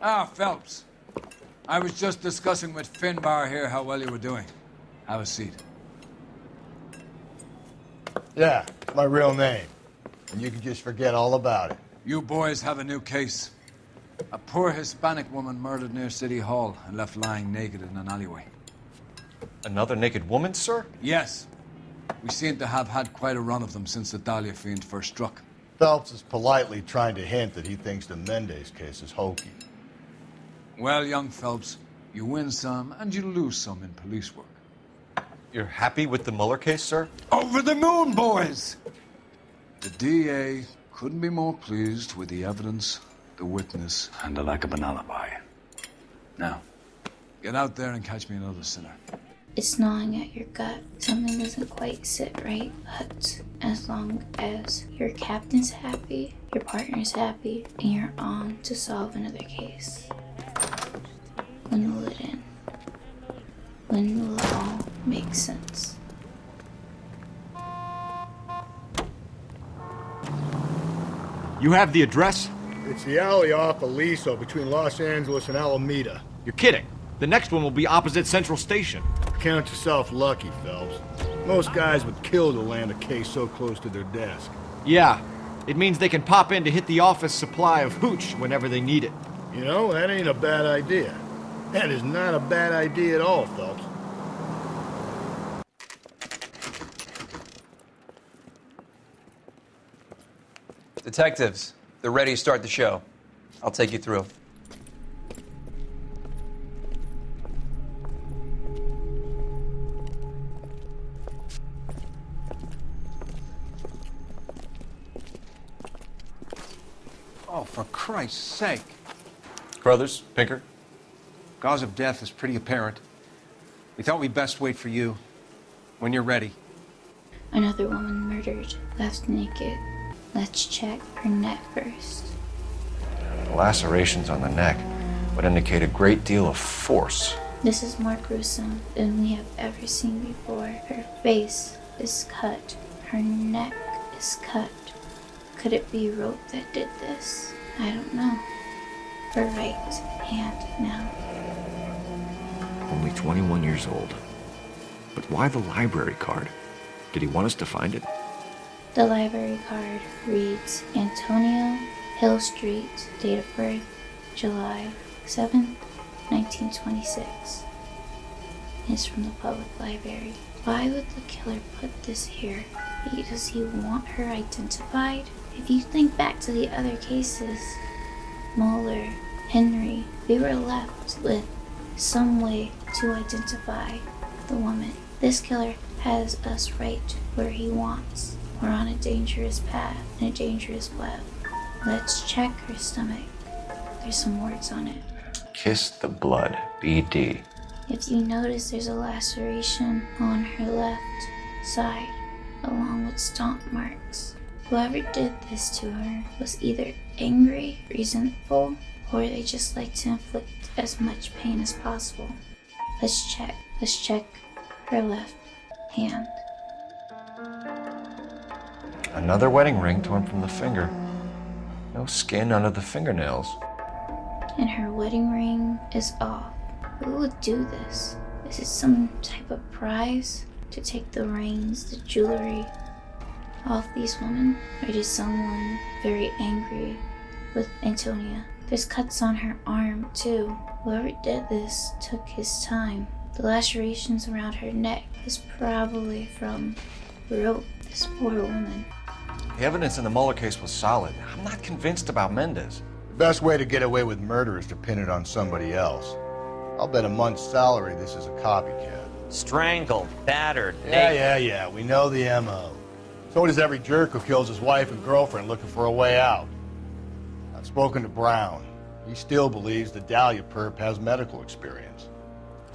Ah, Phelps. I was just discussing with Finbar here how well you were doing. Have a seat. Yeah, it's my real name. And you can just forget all about it. You boys have a new case. A poor Hispanic woman murdered near City Hall and left lying naked in an alleyway. Another naked woman, sir? Yes. We seem to have had quite a run of them since the Dahlia fiend first struck. Phelps is politely trying to hint that he thinks the Mendez case is hokey. Well, young Phelps, you win some and you lose some in police work. You're happy with the Mueller case, sir? Over the moon, boys! The DA couldn't be more pleased with the evidence, the witness, and the lack of an alibi. Now, get out there and catch me another sinner. It's gnawing at your gut. Something doesn't quite sit right, but as long as your captain's happy, your partner's happy, and you're on to solve another case. When will it end? When will it all make sense? You have the address? It's the alley off Aliso between Los Angeles and Alameda. You're kidding. The next one will be opposite Central Station. Count yourself lucky, Phelps. Most guys would kill to land a case so close to their desk. Yeah, it means they can pop in to hit the office supply of hooch whenever they need it. You know, that ain't a bad idea. That is not a bad idea at all, Phelps. Detectives, they're ready to start the show. I'll take you through. Oh, for Christ's sake. Brothers, Pinker? Cause of death is pretty apparent. We thought we'd best wait for you. When you're ready. Another woman murdered, left naked. Let's check her neck first. The lacerations on the neck would indicate a great deal of force. This is more gruesome than we have ever seen before. Her face is cut. Her neck is cut. Could it be rope that did this? I don't know. Her right hand now. Only 21 years old. But why the library card? Did he want us to find it? The library card reads Antonio Hill Street, date of birth, July 7th, 1926. It's from the public library. Why would the killer put this here? Does he want her identified? If you think back to the other cases, Mueller, Henry, we were left with some way to identify the woman. This killer has us right where he wants. We're on a dangerous path and a dangerous web. Let's check her stomach. There's some words on it. Kiss the blood, BD. If you notice, there's a laceration on her left side, along with stomp marks. Whoever did this to her was either angry, resentful, or they just like to inflict as much pain as possible. Let's check. Let's check her left hand. Another wedding ring torn from the finger. No skin under the fingernails. And her wedding ring is off. Who would do this? Is it some type of prize to take the rings, the jewelry off these women? Or just someone very angry with Antonia? There's cuts on her arm too. Whoever did this took his time. The lacerations around her neck is probably from rope. This poor woman. The evidence in the Mueller case was solid. I'm not convinced about Mendez. The best way to get away with murder is to pin it on somebody else. I'll bet a month's salary this is a copycat. Strangled, battered, Yeah, we know the M.O. So does every jerk who kills his wife and girlfriend looking for a way out. I've spoken to Brown. He still believes the Dahlia perp has medical experience.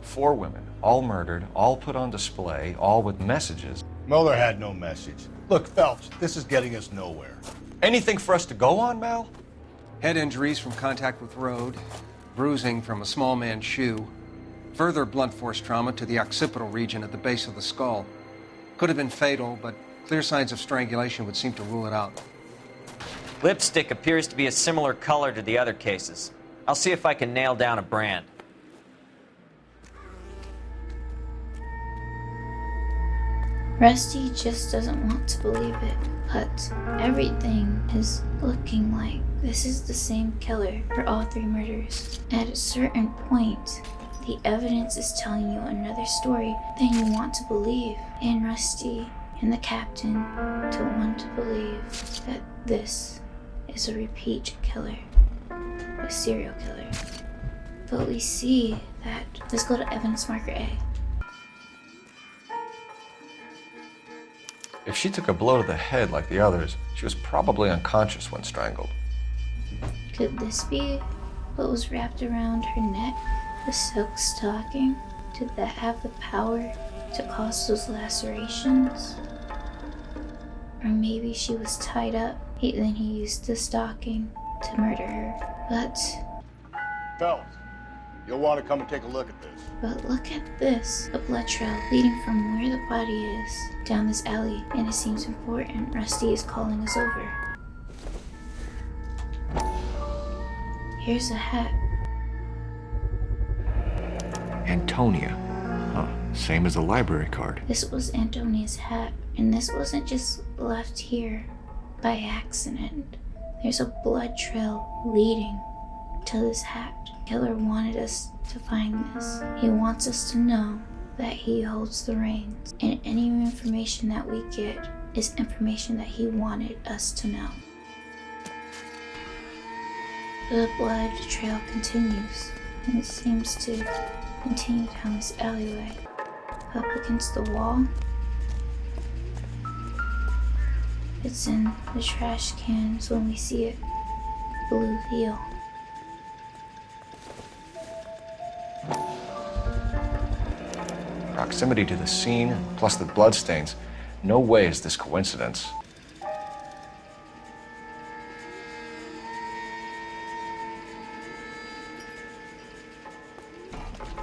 4 women, all murdered, all put on display, all with messages. Mueller had no message. Look, Phelps, this is getting us nowhere. Anything for us to go on, Mal? Head injuries from contact with road, bruising from a small man's shoe, further blunt force trauma to the occipital region at the base of the skull. Could have been fatal, but clear signs of strangulation would seem to rule it out. Lipstick appears to be a similar color to the other cases. I'll see if I can nail down a brand. Rusty just doesn't want to believe it, but everything is looking like this is the same killer for all three murders. At a certain point, the evidence is telling you another story than you want to believe, and Rusty and the captain don't want to believe that this is a repeat killer, a serial killer. But we see that. Let's go to evidence marker A. If she took a blow to the head like the others, she was probably unconscious when strangled. Could this be what was wrapped around her neck? The silk stocking? Did that have the power to cause those lacerations? Or maybe she was tied up, then he used the stocking to murder her. Phelps, you'll want to come and take a look at this. But look at this, a blood trail leading from where the body is down this alley, and it seems important. Rusty is calling us over. Here's a hat. Antonia. Huh, same as the library card. This was Antonia's hat, and this wasn't just left here by accident. There's a blood trail leading to this hat. Killer wanted us to find this. He wants us to know that he holds the reins, and any information that we get is information that he wanted us to know. The blood trail continues, and it seems to continue down this alleyway, up against the wall. It's in the trash cans when we see it. Blue heel. Proximity to the scene, plus the bloodstains. No way is this coincidence.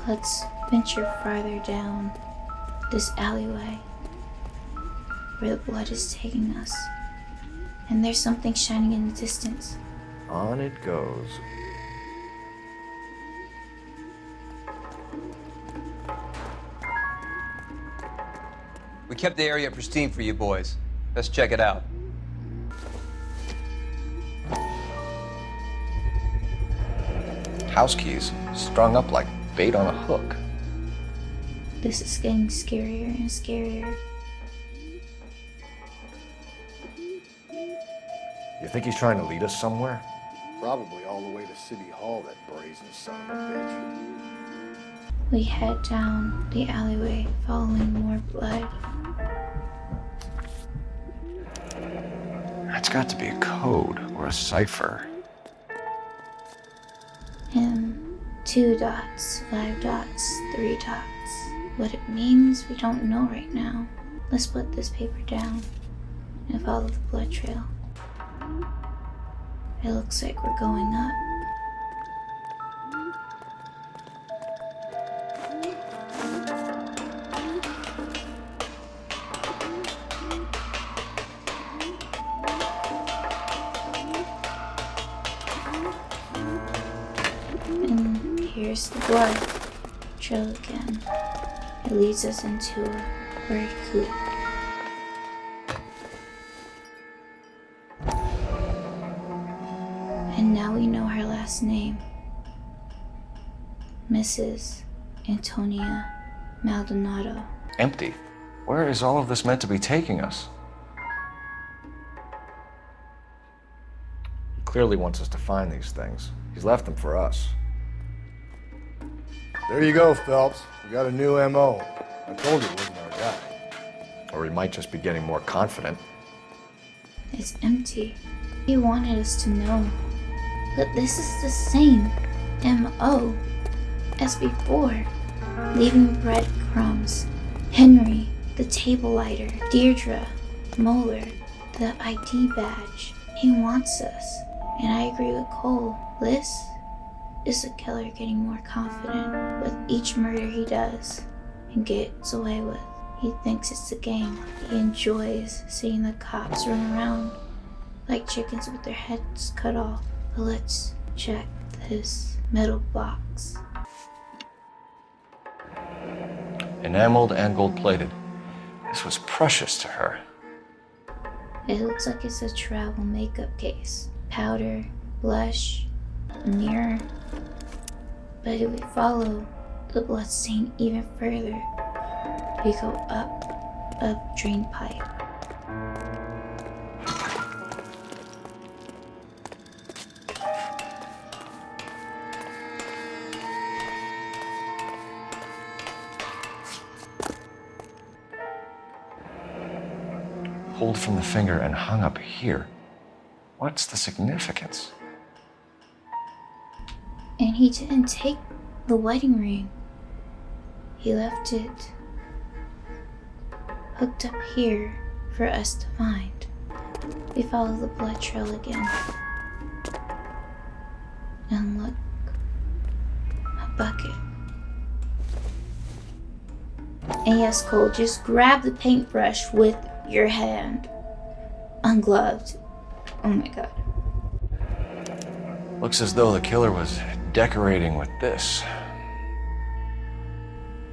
Let's venture farther down this alleyway where the blood is taking us. And there's something shining in the distance. On it goes. We kept the area pristine for you boys. Let's check it out. House keys, strung up like bait on a hook. This is getting scarier and scarier. You think he's trying to lead us somewhere? Probably all the way to City Hall, that brazen son of a bitch. We head down the alleyway, following more blood. That's got to be a code or a cipher. And 2 dots, 5 dots, 3 dots. What it means, we don't know right now. Let's put this paper down and follow the blood trail. It looks like we're going up. And here's the blood trail again. It leads us into a bird coop. And now we know her last name. Mrs. Antonia Maldonado. Empty. Where is all of this meant to be taking us? He clearly wants us to find these things. He's left them for us. There you go, Phelps. We got a new M.O. I told you it wasn't our guy. Or he might just be getting more confident. It's empty. He wanted us to know. But this is the same M.O. as before. Leaving breadcrumbs. Henry, the table lighter. Deirdre, Moeller, the ID badge. He wants us. And I agree with Cole. This is the killer getting more confident with each murder he does and gets away with. He thinks it's a game. He enjoys seeing the cops run around like chickens with their heads cut off. But let's check this. metal blocks. Enameled and gold-plated. This was precious to her. It looks like it's a travel makeup case. Powder, blush, a mirror. But if we follow the bloodstain even further, we go up a drain pipe. Pulled from the finger and hung up here. What's the significance? And he didn't take the wedding ring. He left it hooked up here for us to find. We follow the blood trail again. And look, a bucket. And yes, Cole, just grab the paintbrush with your hand, ungloved. Oh my god. Looks as though the killer was decorating with this.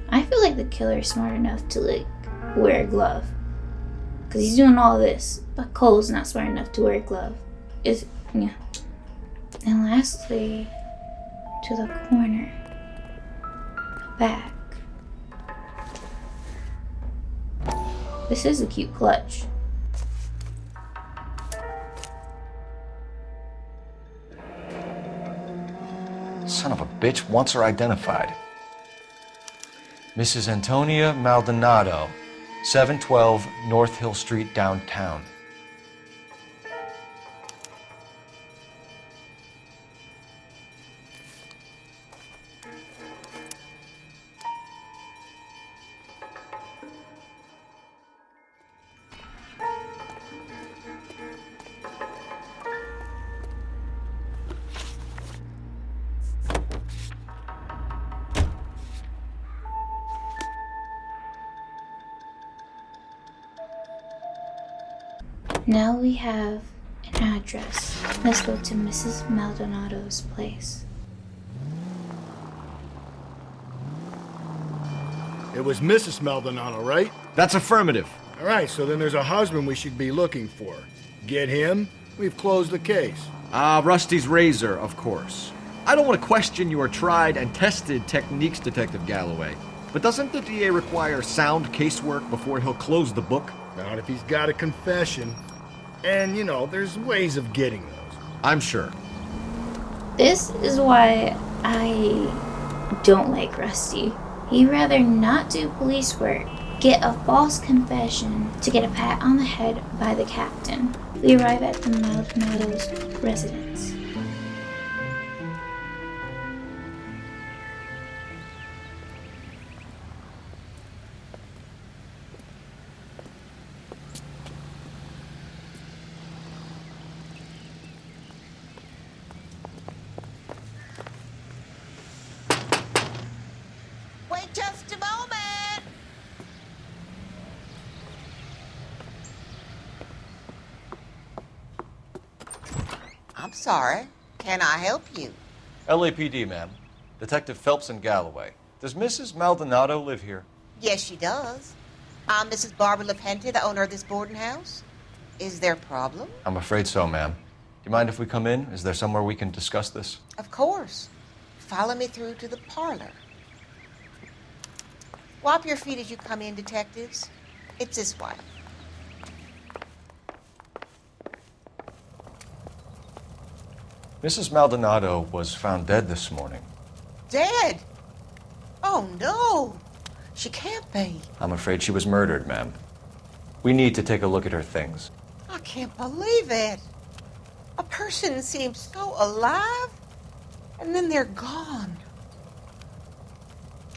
I feel like the killer is smart enough to wear a glove, because he's doing all this, but Cole's not smart enough to wear a glove. Yeah. And lastly, to the corner, back. This is a cute clutch. Son of a bitch wants her identified. Mrs. Antonia Maldonado, 712 North Hill Street, downtown. Now we have an address. Let's go to Mrs. Maldonado's place. It was Mrs. Maldonado, right? That's affirmative. All right, so then there's a husband we should be looking for. Get him, we've closed the case. Rusty's razor, of course. I don't want to question your tried and tested techniques, Detective Galloway. But doesn't the DA require sound casework before he'll close the book? Not if he's got a confession. And, you know, there's ways of getting those. I'm sure. This is why I don't like Rusty. He'd rather not do police work, get a false confession to get a pat on the head by the captain. We arrive at the Maldonado's residence. Wait just a moment. I'm sorry. Can I help you? LAPD, ma'am. Detective Phelps and Galloway. Does Mrs. Maldonado live here? Yes, she does. I'm Mrs. Barbara LaPente, the owner of this boarding house. Is there a problem? I'm afraid so, ma'am. Do you mind if we come in? Is there somewhere we can discuss this? Of course. Follow me through to the parlor. Wipe your feet as you come in, detectives. It's this way. Mrs. Maldonado was found dead this morning. Dead? Oh, no. She can't be. I'm afraid she was murdered, ma'am. We need to take a look at her things. I can't believe it. A person seems so alive, and then they're gone.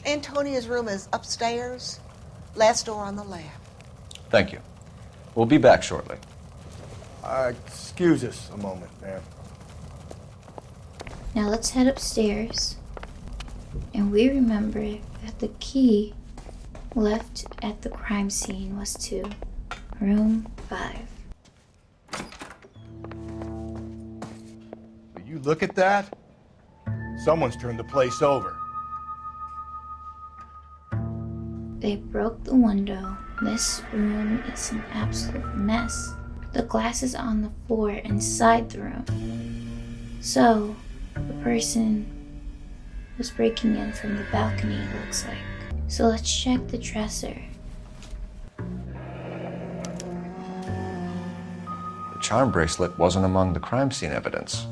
Antonia's room is upstairs, last door on the left. Thank you. We'll be back shortly. Excuse us a moment, ma'am. Now let's head upstairs. And we remember that the key left at the crime scene was to room 5. Will you look at that? Someone's turned the place over. They broke the window. This room is an absolute mess. The glass is on the floor inside the room. So, the person was breaking in from the balcony, it looks like. So let's check the dresser. The charm bracelet wasn't among the crime scene evidence.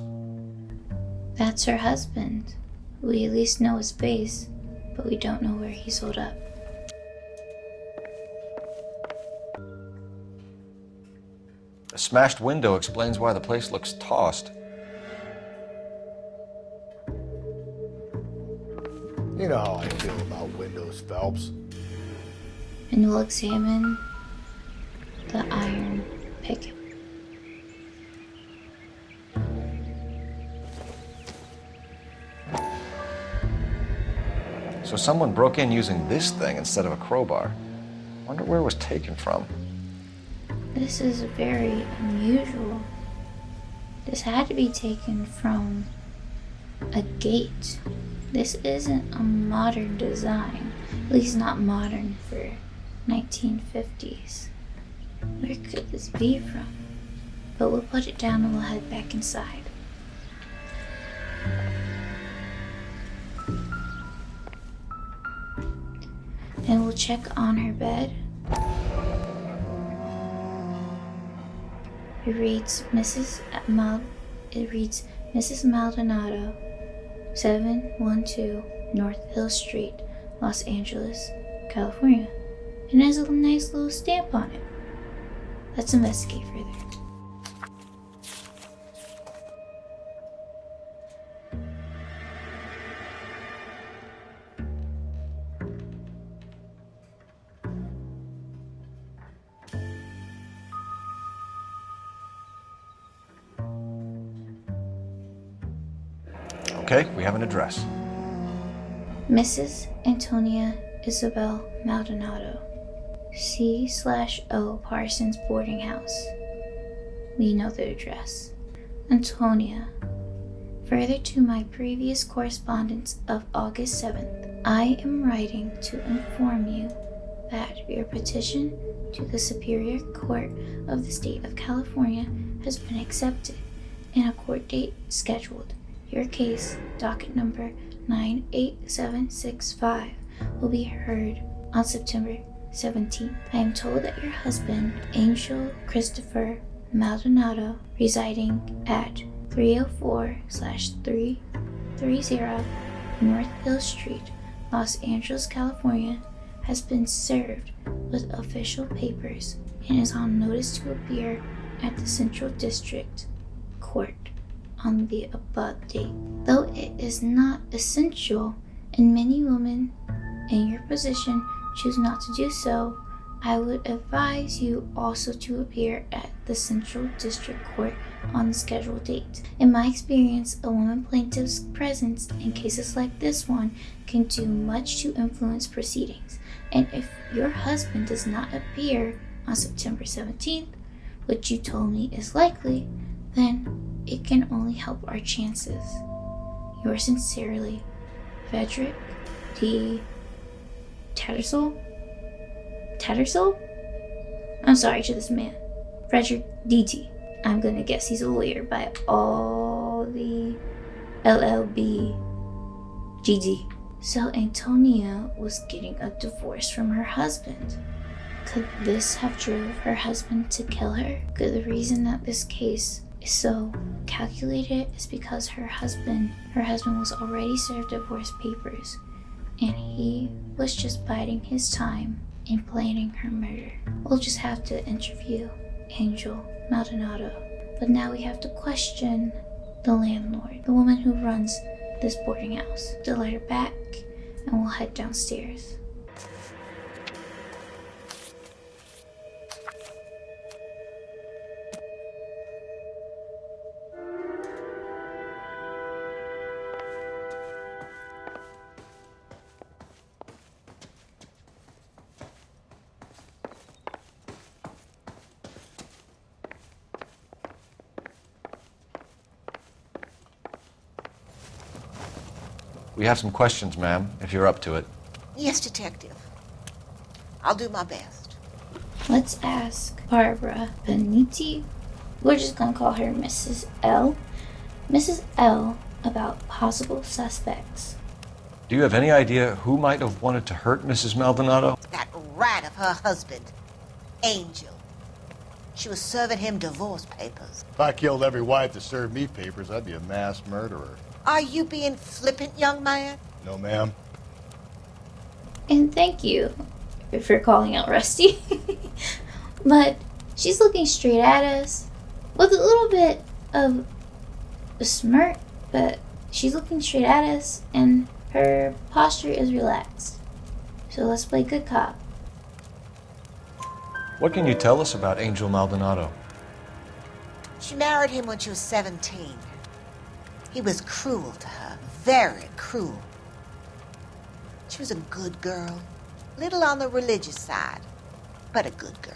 That's her husband. We at least know his face, but we don't know where he's holed up. A smashed window explains why the place looks tossed. You know how I feel about windows, Phelps. And we'll examine the iron picket. So someone broke in using this thing instead of a crowbar. Wonder where it was taken from. This is very unusual. This had to be taken from a gate. This isn't a modern design, at least not modern for 1950s. Where could this be from? But we'll put it down and we'll head back inside. And we'll check on her bed. It reads Mrs. Maldonado, 712 North Hill Street, Los Angeles, California. And it has a nice little stamp on it. Let's investigate further. Okay, we have an address. Mrs. Antonia Isabel Maldonado, C/O Parsons Boarding House. We know the address. Antonia, further to my previous correspondence of August 7th, I am writing to inform you that your petition to the Superior Court of the State of California has been accepted and a court date scheduled. Your case, docket number 98765, will be heard on September 17th. I am told that your husband, Angel Christopher Maldonado, residing at 304/330 North Hill Street, Los Angeles, California, has been served with official papers and is on notice to appear at the Central District Court on the above date. Though it is not essential, and many women in your position choose not to do so, I would advise you also to appear at the Central District Court on the scheduled date. In my experience, a woman plaintiff's presence in cases like this one can do much to influence proceedings, and if your husband does not appear on September 17th, which you told me is likely, then it can only help our chances. Yours sincerely, Frederick D. Tattersall? I'm sorry to this man. Frederick D.T. I'm gonna guess he's a lawyer by all the LLB GD. So Antonia was getting a divorce from her husband. Could this have drove her husband to kill her? Could the reason that this case is so calculated is because her husband was already served divorce papers and he was just biding his time in planning her murder. We'll just have to interview Angel Maldonado. But now we have to question the landlord, the woman who runs this boarding house. To let her back and we'll head downstairs. We have some questions, ma'am, if you're up to it. Yes, Detective. I'll do my best. Let's ask Barbara Beniti. We're just gonna call her Mrs. L. Mrs. L about possible suspects. Do you have any idea who might have wanted to hurt Mrs. Maldonado? That rat of her husband, Angel. She was serving him divorce papers. If I killed every wife that served me papers, I'd be a mass murderer. Are you being flippant, young man? No, ma'am. And thank you for calling out Rusty. But she's looking straight at us with a little bit of a smirk, but she's looking straight at us and her posture is relaxed. So let's play good cop. What can you tell us about Angel Maldonado? She married him when she was 17. He was cruel to her, very cruel. She was a good girl, little on the religious side, but a good girl.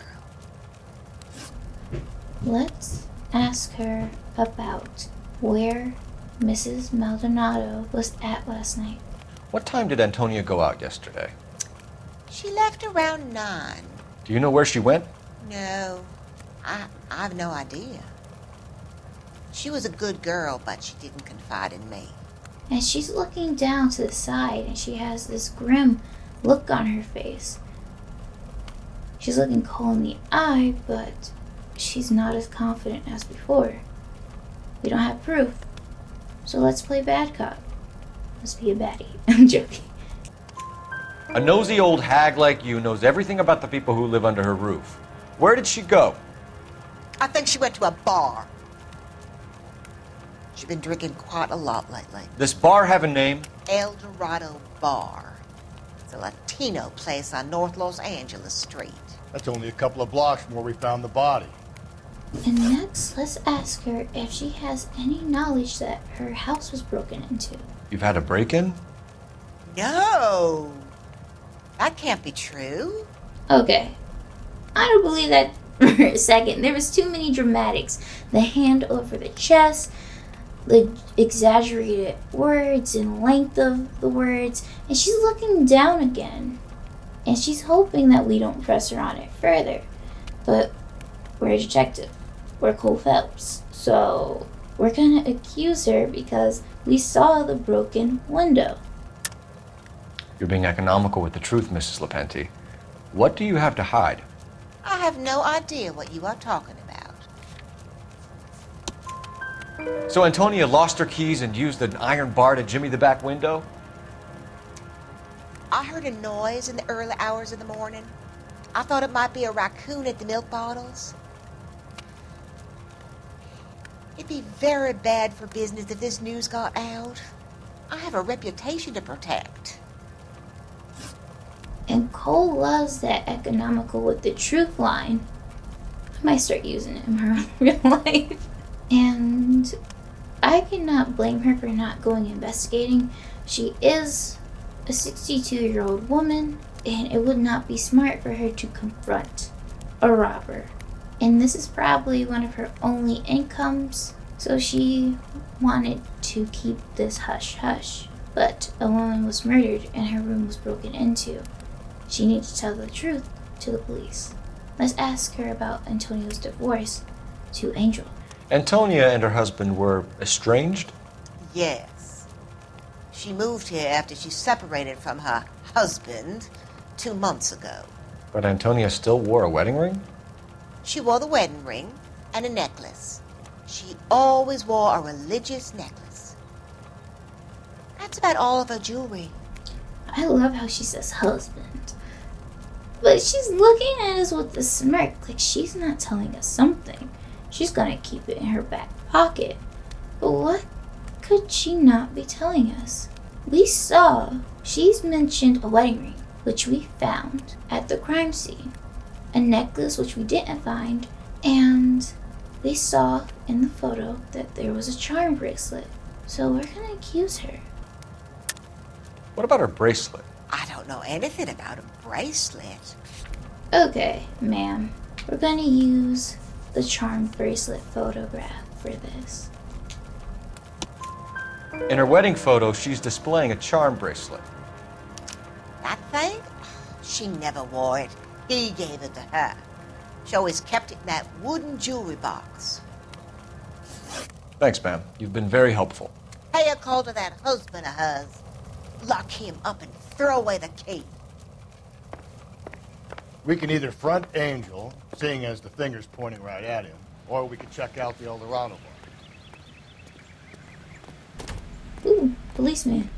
Let's ask her about where Mrs. Maldonado was at last night. What time did Antonia go out yesterday? She left around 9. Do you know where she went? No, I have no idea. She was a good girl, but she didn't confide in me. And she's looking down to the side and she has this grim look on her face. She's looking cold in the eye, but she's not as confident as before. We don't have proof. So let's play bad cop. Let's be a baddie. I'm joking. A nosy old hag like you knows everything about the people who live under her roof. Where did she go? I think she went to a bar. She's been drinking quite a lot lately. This bar have a name? El Dorado Bar. It's a Latino place on North Los Angeles Street. That's only a couple of blocks from where we found the body. And next, let's ask her if she has any knowledge that her house was broken into. You've had a break-in? No! That can't be true. Okay. I don't believe that for a second. There was too many dramatics. The hand over the chest, the exaggerated words and length of the words. And she's looking down again. And she's hoping that we don't press her on it further. But we're a detective. We're Cole Phelps. So we're gonna accuse her because we saw the broken window. You're being economical with the truth, Mrs. Lepenti. What do you have to hide? I have no idea what you are talking about. So Antonia lost her keys and used an iron bar to jimmy the back window? I heard a noise in the early hours of the morning. I thought it might be a raccoon at the milk bottles. It'd be very bad for business if this news got out. I have a reputation to protect. And Cole loves that economical with the truth line. I might start using it in her real life. And I cannot blame her for not going investigating. She is a 62-year-old woman, and it would not be smart for her to confront a robber. And this is probably one of her only incomes, so she wanted to keep this hush-hush. But a woman was murdered and her room was broken into. She needs to tell the truth to the police. Let's ask her about Antonio's divorce to Angel. Antonia and her husband were estranged? Yes. She moved here after she separated from her husband 2 months ago. But Antonia still wore a wedding ring? She wore the wedding ring and a necklace. She always wore a religious necklace. That's about all of her jewelry. I love how she says husband. But she's looking at us with a smirk, like she's not telling us something. She's gonna keep it in her back pocket. But what could she not be telling us? We saw she's mentioned a wedding ring, which we found at the crime scene, a necklace which we didn't find, and we saw in the photo that there was a charm bracelet. So we're gonna accuse her. What about her bracelet? I don't know anything about a bracelet. Okay, ma'am. We're gonna use the charm bracelet photograph for this. In her wedding photo, she's displaying a charm bracelet. That thing? She never wore it. He gave it to her. She always kept it in that wooden jewelry box. Thanks, ma'am. You've been very helpful. Pay a call to that husband of hers. Lock him up and throw away the key. We can either front Angel, seeing as the finger's pointing right at him, or we can check out the Eldorado bar. Ooh, policeman.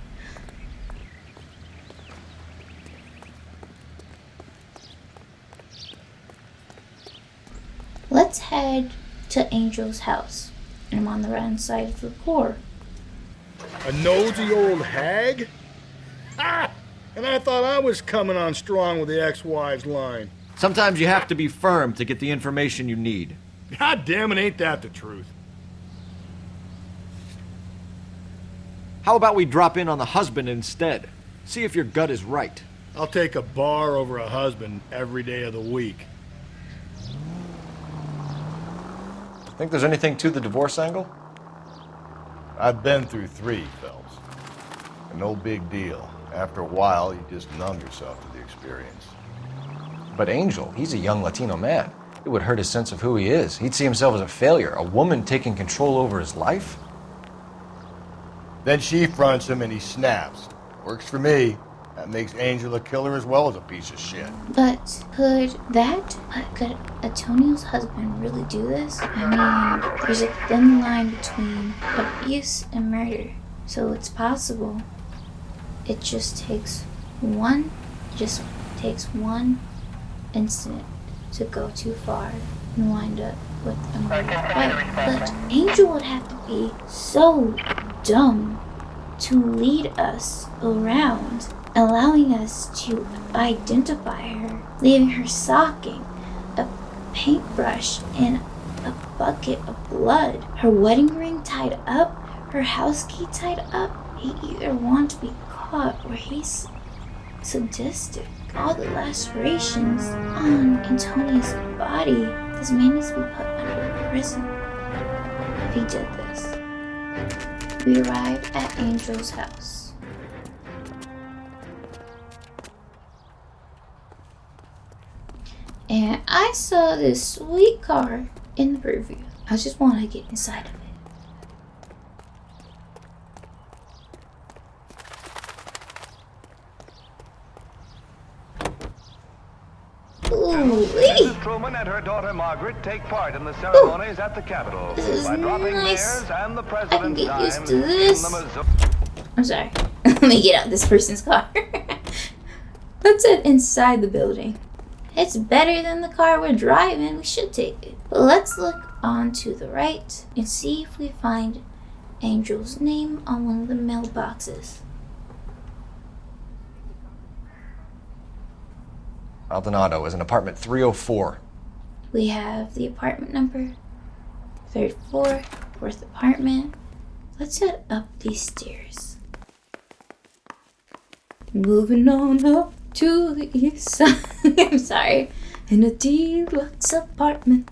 Let's head to Angel's house. I'm on the right side of the core. A nosy old hag? Ah! And I thought I was coming on strong with the ex-wives line. Sometimes you have to be firm to get the information you need. God damn it, ain't that the truth? How about we drop in on the husband instead? See if your gut is right. I'll take a bar over a husband every day of the week. Think there's anything to the divorce angle? I've been through 3, Phelps. And no big deal. After a while, you just numb yourself to the experience. But Angel, he's a young Latino man. It would hurt his sense of who he is. He'd see himself as a failure, a woman taking control over his life. Then she fronts him and he snaps. Works for me. That makes Angel a killer as well as a piece of shit. But could Antonio's husband really do this? I mean, there's a thin line between abuse and murder, so it's possible. It just takes one incident to go too far and wind up with a murder. But Angel would have to be so dumb to lead us around, allowing us to identify her, leaving her socking, a paintbrush, and a bucket of blood, her wedding ring tied up, her house key tied up. He either wants to be caught or he's sadistic. All the lacerations on Antonia's body, this man needs to be put under prison if he did this. We arrive at Angel's house. And I saw this sweet car in the preview. I just want to get inside of it. Mrs. Truman and her daughter Margaret take part in the ceremonies at the Capitol by dropping nice. theirs and the I can president's get dimes used to in this. the Missouri. I'm sorry. Let me get out this person's car. Let's head inside the building. It's better than the car we're driving. We should take it. But let's look on to the right and see if we find Angel's name on one of the mailboxes. Maldonado is in apartment 304. We have the apartment number, 3rd floor, 4th apartment. Let's head up these stairs. Moving on up to the east side. I'm sorry. In a deluxe apartment.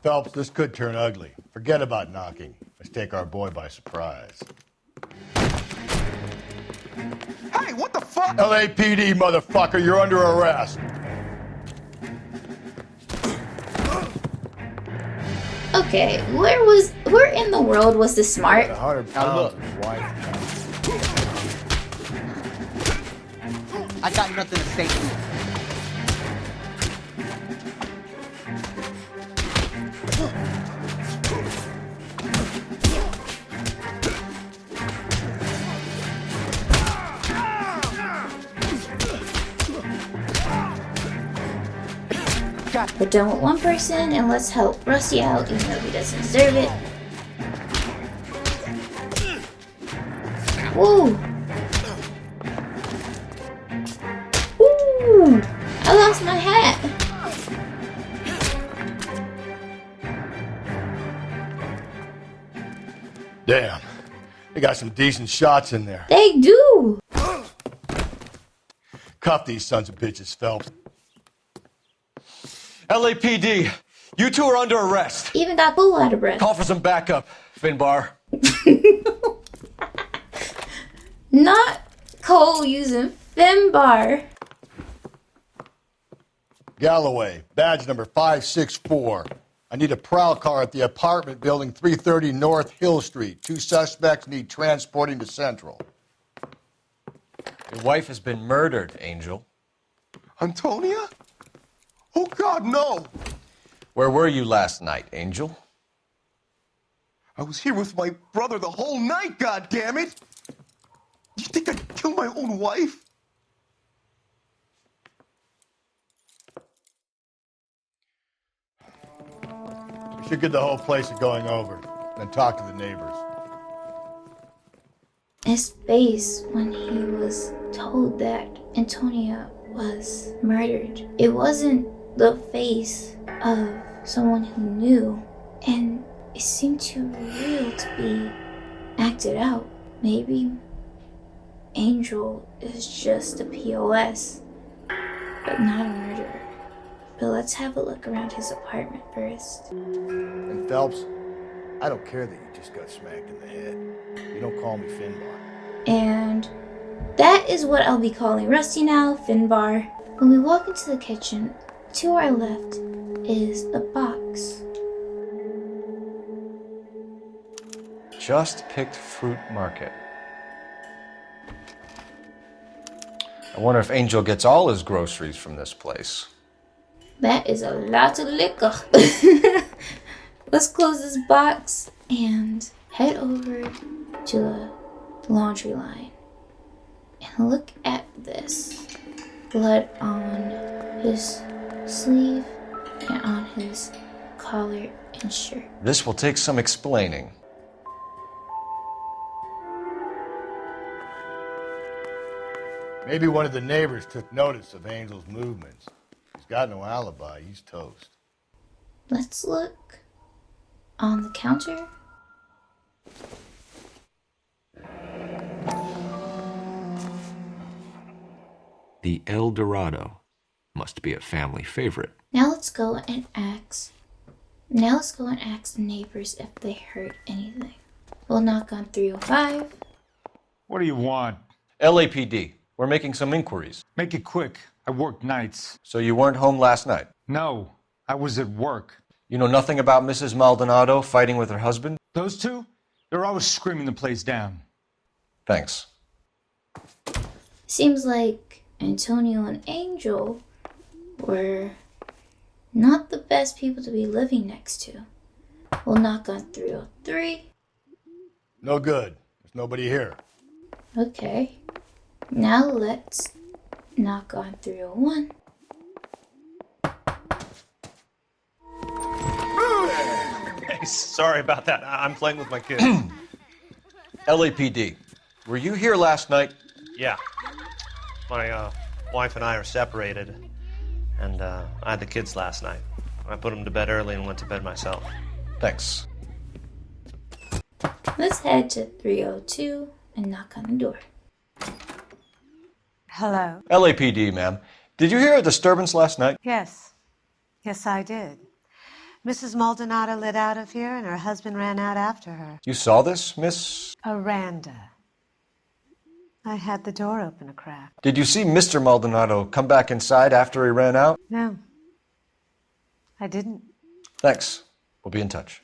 Phelps, this could turn ugly. Forget about knocking. Let's take our boy by surprise. Hey, what the fuck? LAPD, motherfucker, you're under arrest. Okay, where in the world was this smart? 100 pounds of wife. I got nothing to say to you. We're done with one person, and let's help Rusty out, even though he doesn't deserve it. Whoa! Ooh! I lost my hat! Damn. They got some decent shots in there. They do! Cuff these sons of bitches, Phelps. LAPD, You two are under arrest. Even got Boo out of breath. Call for some backup, Finbar. Not Cole using Finbar. Galloway, badge number 564. I need a prowl car at the apartment building 330 North Hill Street. 2 suspects need transporting to Central. Your wife has been murdered, Angel. Antonia? Oh, God, no! Where were you last night, Angel? I was here with my brother the whole night, goddammit! You think I'd kill my own wife? We should get the whole place going over, then talk to the neighbors. His face when he was told that Antonia was murdered. It wasn't the face of someone who knew, and it seemed too real to be acted out. Maybe Angel is just a POS, but not a murderer. But let's have a look around his apartment first. And Phelps, I don't care that you just got smacked in the head. You don't call me Finbar. And that is what I'll be calling Rusty now, Finbar. When we walk into the kitchen, to our left is a box. Just picked fruit market. I wonder if Angel gets all his groceries from this place. That is a lot of liquor. Let's close this box and head over to the laundry line. And look at this. Blood on his sleeve and on his collar and shirt. This will take some explaining. Maybe one of the neighbors took notice of Angel's movements. He's got no alibi. He's toast. Let's look on the counter. The El Dorado must be a family favorite. Now let's go and ask the neighbors if they heard anything. We'll knock on 305. What do you want? LAPD. We're making some inquiries. Make it quick. I work nights. So you weren't home last night? No, I was at work. You know nothing about Mrs. Maldonado fighting with her husband? Those two? They're always screaming the place down. Thanks. Seems like Antonio and Angel were not the best people to be living next to. We'll knock on 303. No good. There's nobody here. Okay. Now let's knock on 301. Hey, sorry about that. I'm playing with my kids. LAPD. Were you here last night? Yeah. My wife and I are separated, and I had the kids last night. I put them to bed early and went to bed myself. Thanks. Let's head to 302 and knock on the door. Hello? LAPD, ma'am. Did you hear a disturbance last night? Yes. Yes, I did. Mrs. Maldonado lit out of here, and her husband ran out after her. You saw this, Miss? Aranda. I had the door open a crack. Did you see Mr. Maldonado come back inside after he ran out? No. I didn't. Thanks. We'll be in touch.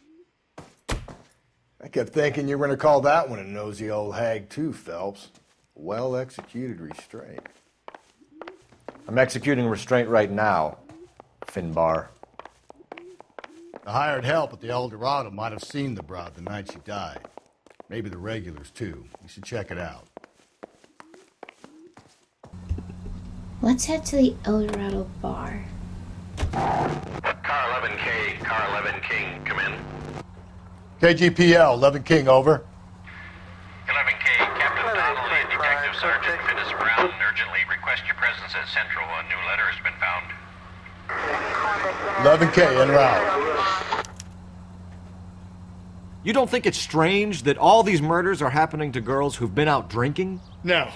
I kept thinking you were going to call that one a nosy old hag too, Phelps. Well-executed restraint. I'm executing restraint right now, Finbar. The hired help at the El Dorado might have seen the broad the night she died. Maybe the regulars, too. You should check it out. Let's head to the El Dorado bar. Car 11K, Car 11 King, come in. KGPL, 11 King, over. 11K, Captain Donnelly and Detective Sergeant Finis Brown urgently request your presence at Central. A new letter has been found. 11K, en route. You don't think it's strange that all these murders are happening to girls who've been out drinking? No.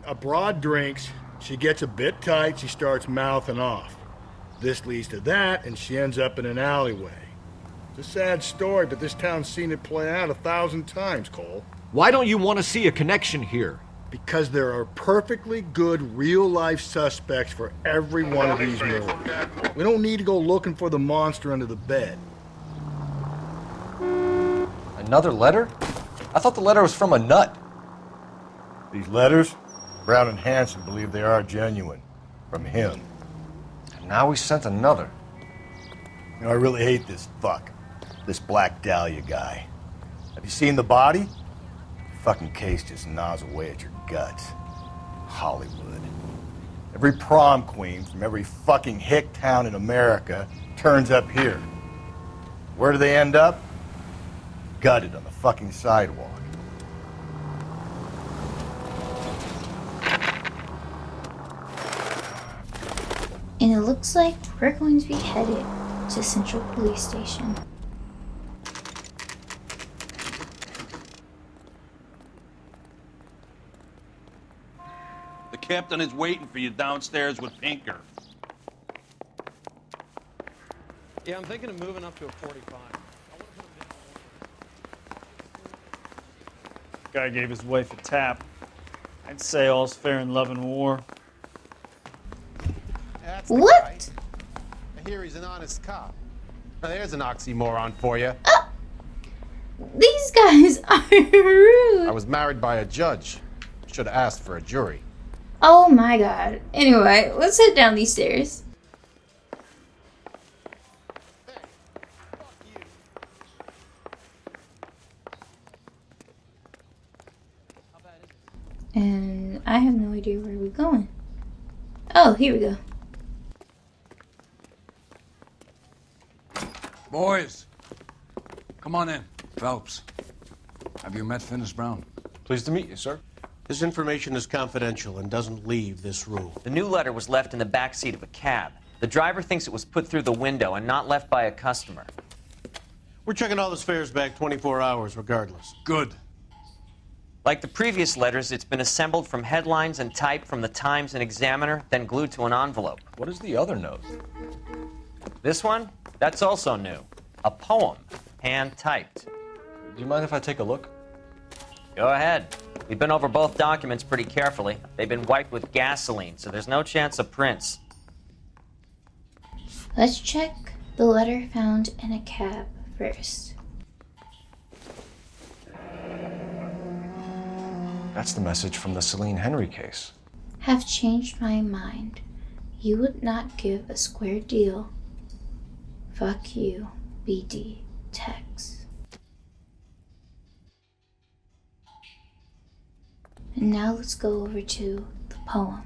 A broad drinks, she gets a bit tight, she starts mouthing off. This leads to that, and she ends up in an alleyway. It's a sad story, but this town's seen it play out 1,000 times, Cole. Why don't you want to see a connection here? Because there are perfectly good real-life suspects for every one of these murders. We don't need to go looking for the monster under the bed. Another letter? I thought the letter was from a nut. These letters, Brown and Hanson believe they are genuine. From him. And now we sent another. You know, I really hate this fuck. This Black Dahlia guy. Have you seen the body? The fucking case just gnaws away at your guts. Hollywood. Every prom queen from every fucking hick town in America turns up here. Where do they end up? Gutted on the fucking sidewalk. And it looks like we're going to be headed to Central Police Station. The captain is waiting for you downstairs with Pinker. Yeah, I'm thinking of moving up to a 45. Guy gave his wife a tap. I'd say all's fair in love and war. That's What? I hear he's an honest cop. Now, there's an oxymoron for you. These guys are rude. I was married by a judge. Should have asked for a jury. Oh my god. Anyway, let's head down these stairs. And I have no idea where we're going. Oh, here we go. Boys, come on in. Phelps, have you met Finis Brown? Pleased to meet you, sir. This information is confidential and doesn't leave this room. The new letter was left in the back seat of a cab. The driver thinks it was put through the window and not left by a customer. We're checking all his fares back 24 hours regardless. Good. Like the previous letters, it's been assembled from headlines and type from the Times and Examiner, then glued to an envelope. What is the other note? This one? That's also new. A poem, hand-typed. Do you mind if I take a look? Go ahead. We've been over both documents pretty carefully. They've been wiped with gasoline, so there's no chance of prints. Let's check the letter found in a cab first. That's the message from the Celine Henry case. Have changed my mind. You would not give a square deal. Fuck you, BD Tex. And now let's go over to the poem.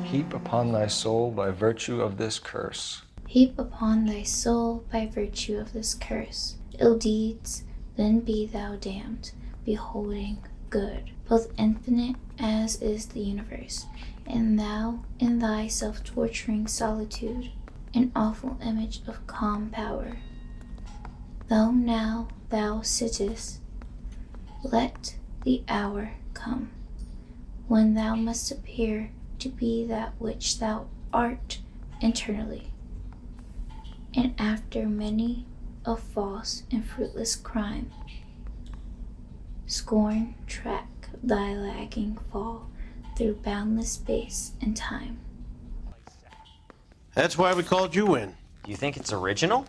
Heap upon thy soul by virtue of this curse. Heap upon thy soul by virtue of this curse ill deeds, then be thou damned, beholding good, both infinite as is the universe, and thou in thy self-torturing solitude, an awful image of calm power. Though now thou sittest, let the hour come, when thou must appear to be that which thou art internally, and after many a false and fruitless crime, scorn track thy lagging fall through boundless space and time. That's why we called you in. Do you think it's original?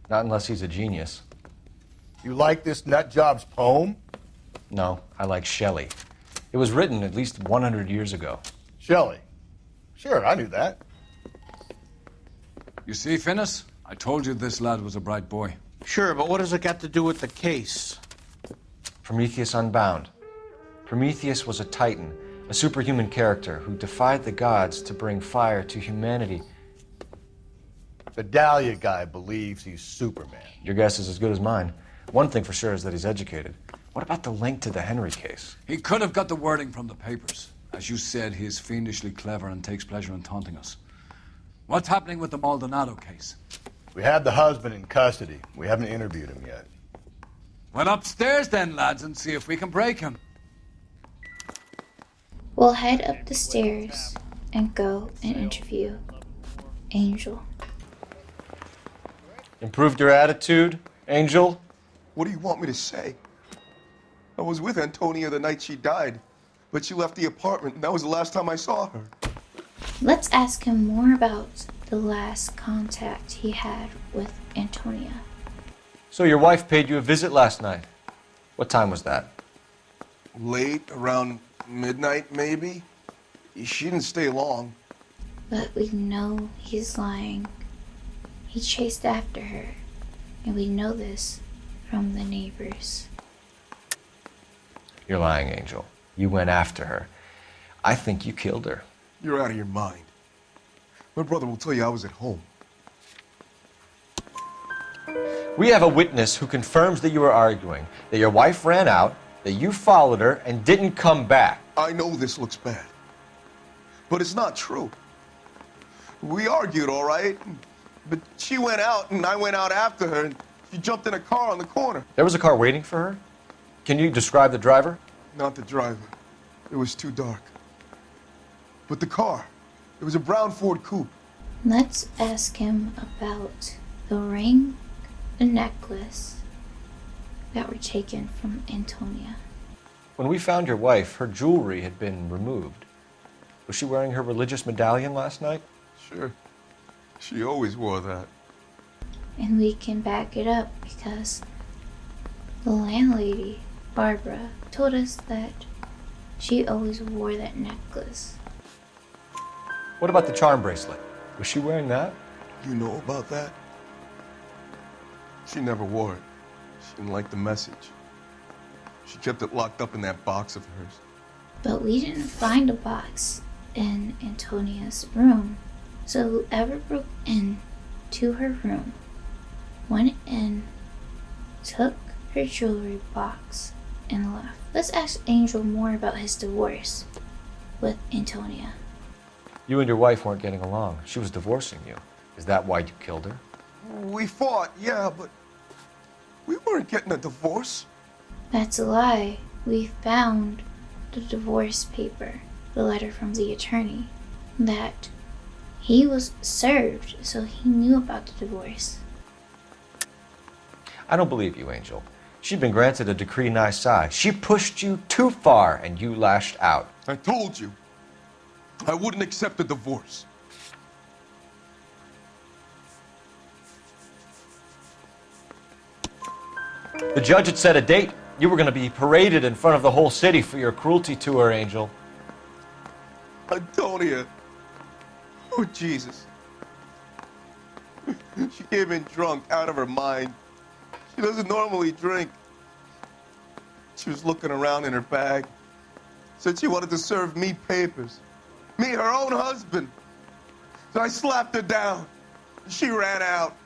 Not unless he's a genius. You like this nutjob's poem? No, I like Shelley. It was written at least 100 years ago. Shelley? Sure, I knew that. You see, Finis? I told you this lad was a bright boy. Sure, but what has it got to do with the case? Prometheus Unbound. Prometheus was a titan, a superhuman character who defied the gods to bring fire to humanity. The Dahlia guy believes he's Superman. Your guess is as good as mine. One thing for sure is that he's educated. What about the link to the Henry case? He could have got the wording from the papers. As you said, he is fiendishly clever and takes pleasure in taunting us. What's happening with the Maldonado case? We had the husband in custody. We haven't interviewed him yet. Well, upstairs then, lads, and see if we can break him. We'll head up the stairs and go and interview Angel. Improved your attitude, Angel? What do you want me to say? I was with Antonia the night she died, but she left the apartment, and that was the last time I saw her. Let's ask him more about the last contact he had with Antonia. So your wife paid you a visit last night. What time was that? Late, around midnight, maybe? She didn't stay long. But we know he's lying. He chased after her, and we know this from the neighbors. You're lying, Angel. You went after her. I think you killed her. You're out of your mind. My brother will tell you I was at home. We have a witness who confirms that you were arguing, that your wife ran out, that you followed her and didn't come back. I know this looks bad, but it's not true. We argued, all right, but she went out and I went out after her and she jumped in a car on the corner. There was a car waiting for her? Can you describe the driver? Not the driver. It was too dark. But the car, it was a brown Ford Coupe. Let's ask him about the ring, the necklace that were taken from Antonia. When we found your wife, her jewelry had been removed. Was she wearing her religious medallion last night? Sure. She always wore that. And we can back it up because the landlady, Barbara, told us that she always wore that necklace. What about the charm bracelet? Was she wearing that? You know about that? She never wore it. She didn't like the message. She kept it locked up in that box of hers. But we didn't find a box in Antonia's room. So whoever broke into her room went in, took her jewelry box, and left. Let's ask Angel more about his divorce with Antonia. You and your wife weren't getting along. She was divorcing you. Is that why you killed her? We fought, yeah, but we weren't getting a divorce. That's a lie. We found the divorce paper, the letter from the attorney, that he was served, so he knew about the divorce. I don't believe you, Angel. She'd been granted a decree nisi. She pushed you too far, and you lashed out. I told you, I wouldn't accept a divorce. The judge had set a date. You were going to be paraded in front of the whole city for your cruelty to her, Angel. Antonia. Oh, Jesus. She came in drunk, out of her mind. She doesn't normally drink. She was looking around in her bag. Said she wanted to serve me papers. Me, her own husband. So I slapped her down. She ran out.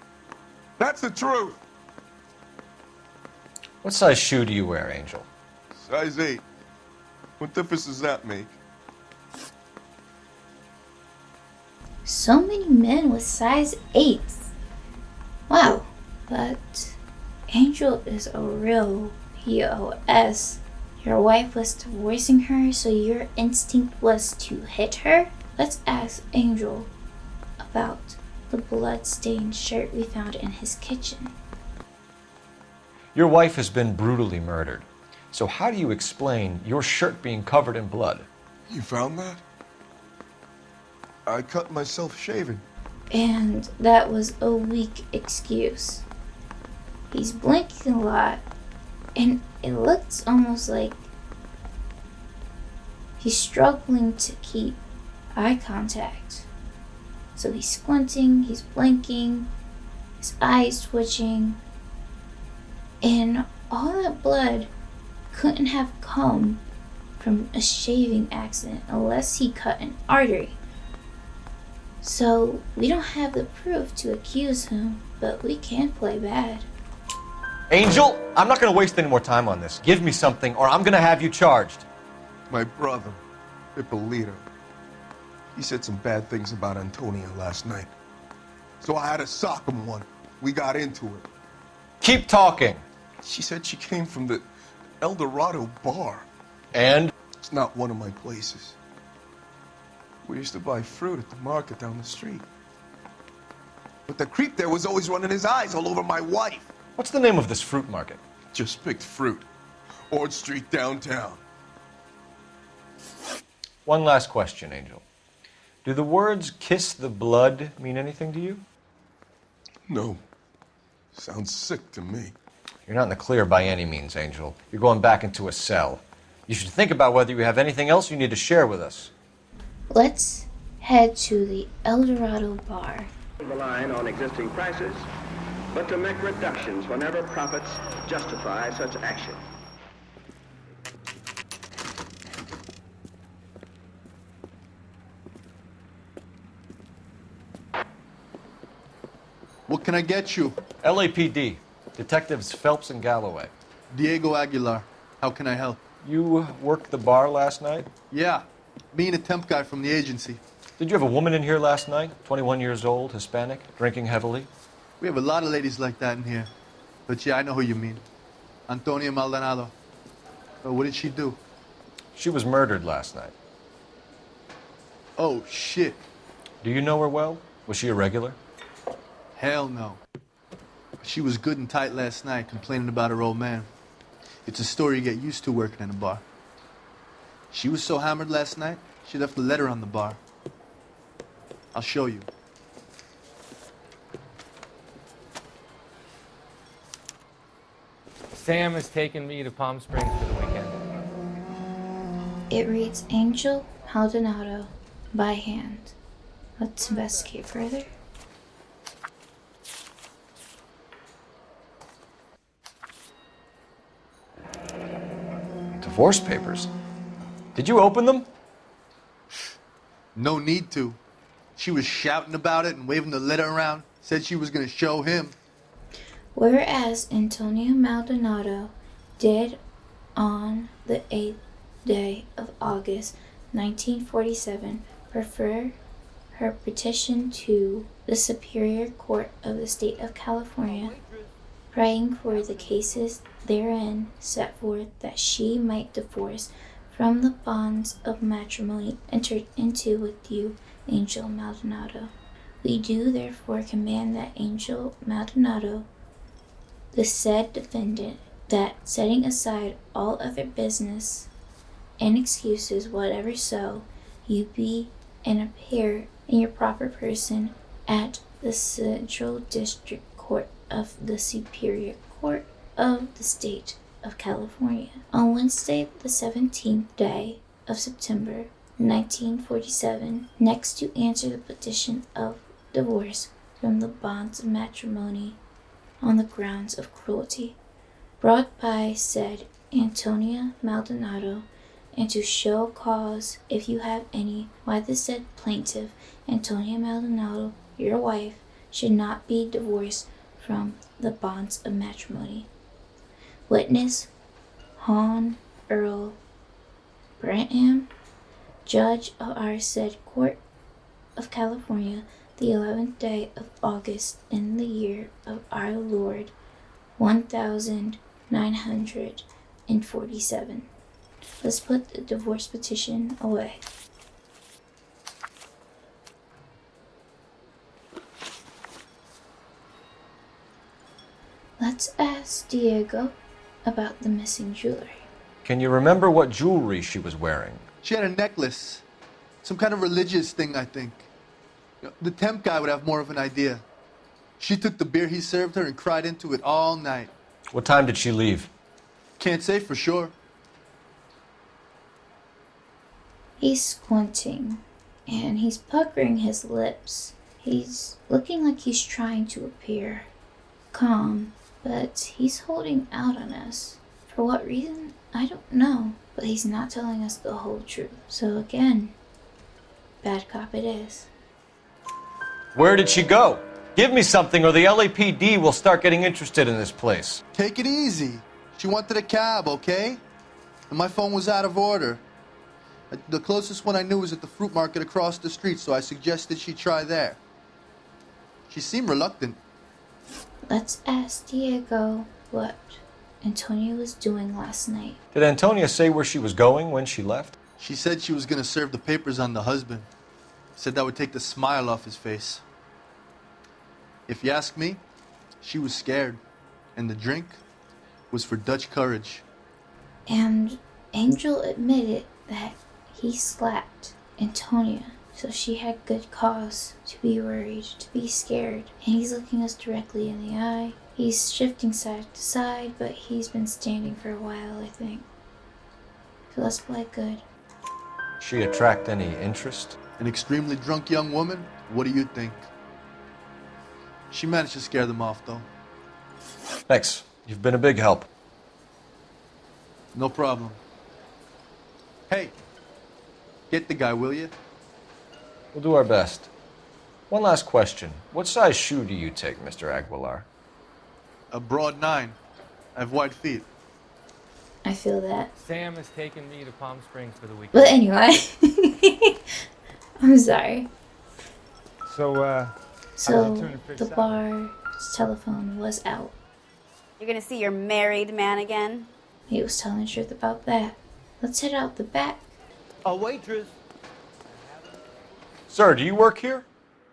That's the truth. What size shoe do you wear, Angel? Size 8. What difference does that make? So many men with size 8s. Wow, but Angel is a real POS. Your wife was divorcing her, so your instinct was to hit her? Let's ask Angel about the blood-stained shirt we found in his kitchen. Your wife has been brutally murdered. So how do you explain your shirt being covered in blood? You found that? I cut myself shaving. And that was a weak excuse. He's blinking a lot, and it looks almost like he's struggling to keep eye contact. So he's squinting, he's blinking, his eyes twitching, and all that blood couldn't have come from a shaving accident unless he cut an artery. So we don't have the proof to accuse him, but we can play bad. Angel, I'm not going to waste any more time on this. Give me something or I'm going to have you charged. My brother, Ippolito, he said some bad things about Antonia last night. So I had to sock him one. We got into it. Keep talking. She said she came from the El Dorado bar. And? It's not one of my places. We used to buy fruit at the market down the street. But the creep there was always running his eyes all over my wife. What's the name of this fruit market? Just picked fruit. Ord Street downtown. One last question, Angel. Do the words kiss the blood mean anything to you? No. Sounds sick to me. You're not in the clear by any means, Angel. You're going back into a cell. You should think about whether you have anything else you need to share with us. Let's head to the El Dorado bar. The line on existing prices, but to make reductions whenever profits justify such action. What can I get you? LAPD. Detectives Phelps and Galloway. Diego Aguilar. How can I help? You worked the bar last night? Yeah. Me and a temp guy from the agency. Did you have a woman in here last night? 21 years old, Hispanic, drinking heavily? We have a lot of ladies like that in here. But yeah, I know who you mean. Antonia Maldonado. What did she do? She was murdered last night. Oh, shit. Do you know her well? Was she a regular? Hell no. She was good and tight last night, complaining about her old man. It's a story you get used to working in a bar. She was so hammered last night, she left a letter on the bar. I'll show you. Sam has taken me to Palm Springs for the weekend. It reads Angel Maldonado by hand. Let's investigate further. Divorce papers? Did you open them? No need to. She was shouting about it and waving the letter around. Said she was going to show him. Whereas Antonia Maldonado did on the 8th day of August 1947 refer her petition to the Superior Court of the State of California, praying for the cases therein set forth that she might divorce from the bonds of matrimony entered into with you, Angel Maldonado. We do therefore command that Angel Maldonado, the said defendant, that setting aside all other business and excuses whatever so, you be and appear in your proper person at the Central District Court of the Superior Court of the State of California on Wednesday, the 17th day of September 1947, next to answer the petition of divorce from the bonds of matrimony on the grounds of cruelty, brought by said Antonia Maldonado, and to show cause, if you have any, why the said plaintiff, Antonia Maldonado, your wife, should not be divorced from the bonds of matrimony. Witness, Hon. Earl Branham, Judge of our said Court of California, the 11th day of August in the year of our Lord, 1947. Let's put the divorce petition away. Let's ask Diego about the missing jewelry. Can you remember what jewelry she was wearing? She had a necklace. Some kind of religious thing, I think. The temp guy would have more of an idea. She took the beer he served her and cried into it all night. What time did she leave? Can't say for sure. He's squinting, and he's puckering his lips. He's looking like he's trying to appear calm, but he's holding out on us. For what reason? I don't know, but he's not telling us the whole truth. So again, bad cop it is. Where did she go? Give me something or the LAPD will start getting interested in this place. Take it easy. She wanted a cab, okay? And my phone was out of order. The closest one I knew was at the fruit market across the street, so I suggested she try there. She seemed reluctant. Let's ask Diego what Antonia was doing last night. Did Antonia say where she was going when she left? She said she was gonna serve the papers on the husband. Said that would take the smile off his face. If you ask me, she was scared. And the drink was for Dutch courage. And Angel admitted that he slapped Antonia, so she had good cause to be worried, to be scared. And he's looking us directly in the eye. He's shifting side to side, but he's been standing for a while, I think. So let's play good. She attract any interest? An extremely drunk young woman? What do you think? She managed to scare them off, though. Thanks. You've been a big help. No problem. Hey, get the guy, will you? We'll do our best. One last question. What size shoe do you take, Mr. Aguilar? A broad 9. I have wide feet. I feel that. Sam has taken me to Palm Springs for the weekend. But anyway, I'm sorry. So the bar's telephone was out. You're gonna see your married man again? He was telling the truth about that. Let's head out the back. A waitress. Sir, do you work here?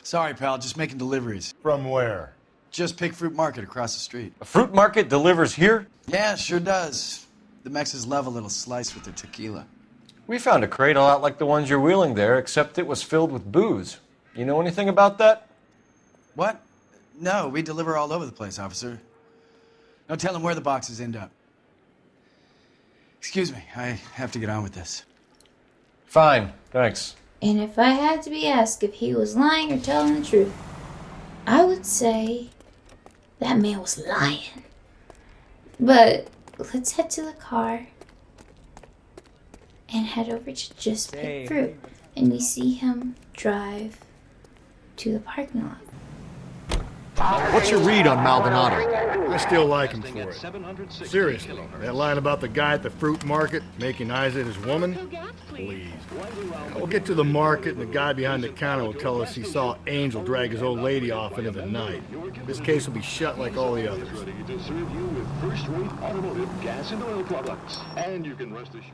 Sorry, pal, just making deliveries. From where? Just Pig Fruit Market across the street. A fruit market delivers here? Yeah, sure does. The Mexes love a little slice with their tequila. We found a crate a lot like the ones you're wheeling there, except it was filled with booze. You know anything about that? What? No, we deliver all over the place, officer. No telling where the boxes end up. Excuse me, I have to get on with this. Fine, thanks. And if I had to be asked if he was lying or telling the truth, I would say that man was lying. But let's head to the car and head over to Just Pig Fruit. And we see him drive to the parking lot. What's your read on Maldonado? I still like him for it. Seriously, that line about the guy at the fruit market making eyes at his woman? Please. We'll get to the market and the guy behind the counter will tell us he saw Angel drag his old lady off into the night. This case will be shut like all the others. Ready to serve you with first-rate automotive gas and oil products. And you can rest assured.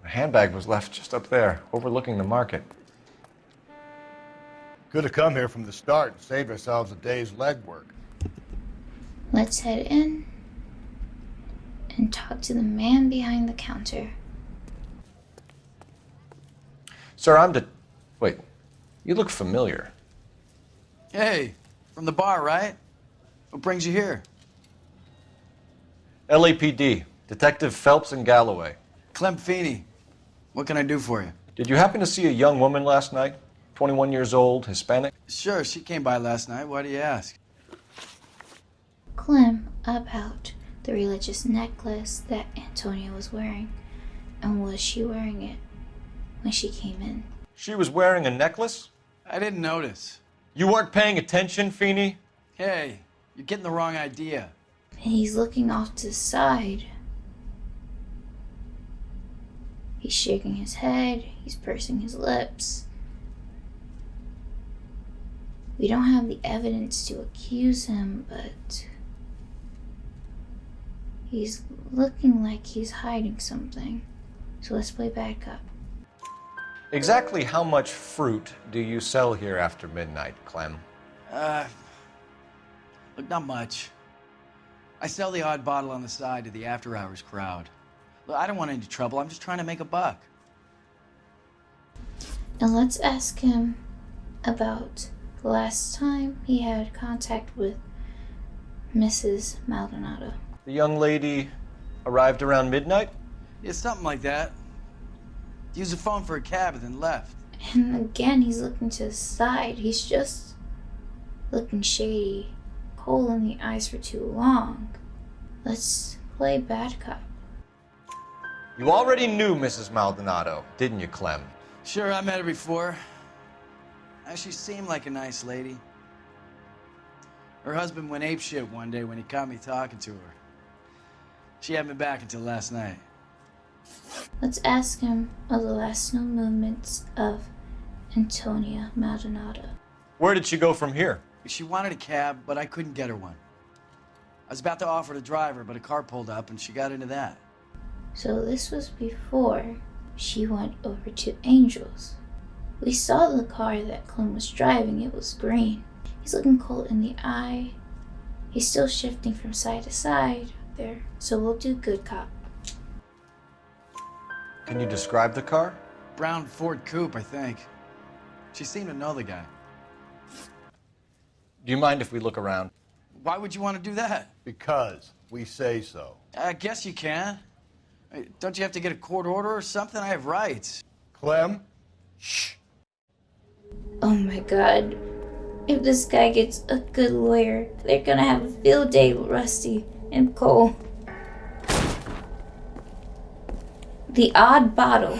The handbag was left just up there, overlooking the market. Could have come here from the start and saved ourselves a day's legwork. Let's head in and talk to the man behind the counter. Sir, Wait, you look familiar. Hey, from the bar, right? What brings you here? LAPD, Detective Phelps and Galloway. Clem Feeney. What can I do for you? Did you happen to see a young woman last night? 21 years old, Hispanic? Sure, she came by last night. Why do you ask? Clem about the religious necklace that Antonia was wearing. And was she wearing it when she came in? She was wearing a necklace? I didn't notice. You weren't paying attention, Feeney? Hey, you're getting the wrong idea. And he's looking off to the side. He's shaking his head. He's pursing his lips. We don't have the evidence to accuse him, but he's looking like he's hiding something. So let's play back up. Exactly how much fruit do you sell here after midnight, Clem? Look, not much. I sell the odd bottle on the side to the after-hours crowd. Look, I don't want any trouble. I'm just trying to make a buck. And let's ask him about the last time he had contact with Mrs. Maldonado. The young lady arrived around midnight? Yeah, something like that. Used the phone for a cab and then left. And again, he's looking to the side. He's just looking shady. Coal in the eyes for too long. Let's play bad cop. You already knew Mrs. Maldonado, didn't you, Clem? Sure, I met her before. She seemed like a nice lady. Her husband went apeshit one day when he caught me talking to her. She hadn't been back until last night. Let's ask him of the last known movements of Antonia Maldonado. Where did she go from here? She wanted a cab, but I couldn't get her one. I was about to offer to drive her, but a car pulled up and she got into that. So this was before she went over to Angel's. We saw the car that Clem was driving. It was green. He's looking Colt in the eye. He's still shifting from side to side there. So we'll do good cop. Can you describe the car? Brown Ford Coupe, I think. She seemed to know the guy. Do you mind if we look around? Why would you want to do that? Because we say so. I guess you can. Don't you have to get a court order or something? I have rights. Clem? Shh. Oh my god. If this guy gets a good lawyer, they're gonna have a field day with Rusty and Cole. The odd bottle.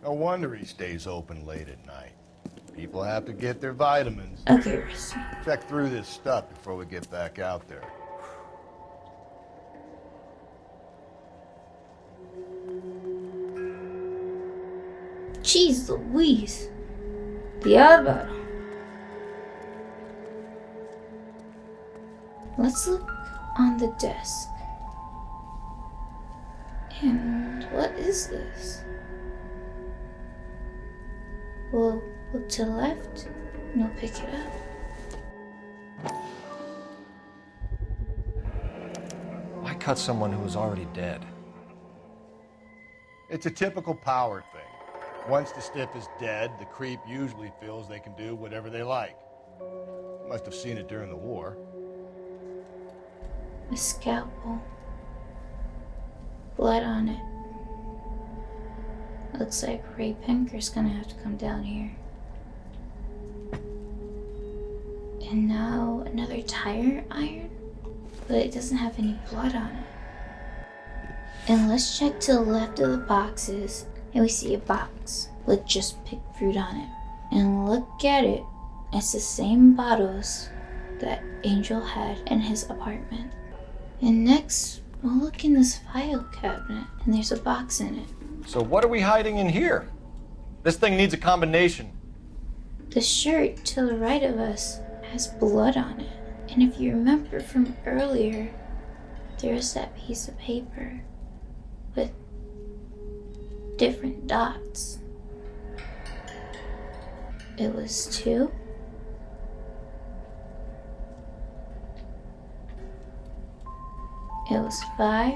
No wonder he stays open late at night. People have to get their vitamins. Okay, Rusty. Check through this stuff before we get back out there. Jeez Louise. The odd bottle. Let's look on the desk. And what is this? We'll look to the left and we'll pick it up. Why cut someone who was already dead? It's a typical power thing. Once the stiff is dead, the creep usually feels they can do whatever they like. Must have seen it during the war. A scalpel. Blood on it. Looks like Ray Pinker's gonna have to come down here. And now another tire iron? But it doesn't have any blood on it. And let's check to the left of the boxes, and we see a box with just picked fruit on it. And look at it. It's the same bottles that Angel had in his apartment. And next, we'll look in this file cabinet, and there's a box in it. So what are we hiding in here? This thing needs a combination. The shirt to the right of us has blood on it. And if you remember from earlier, there's that piece of paper with different dots. It was 2. It was 5.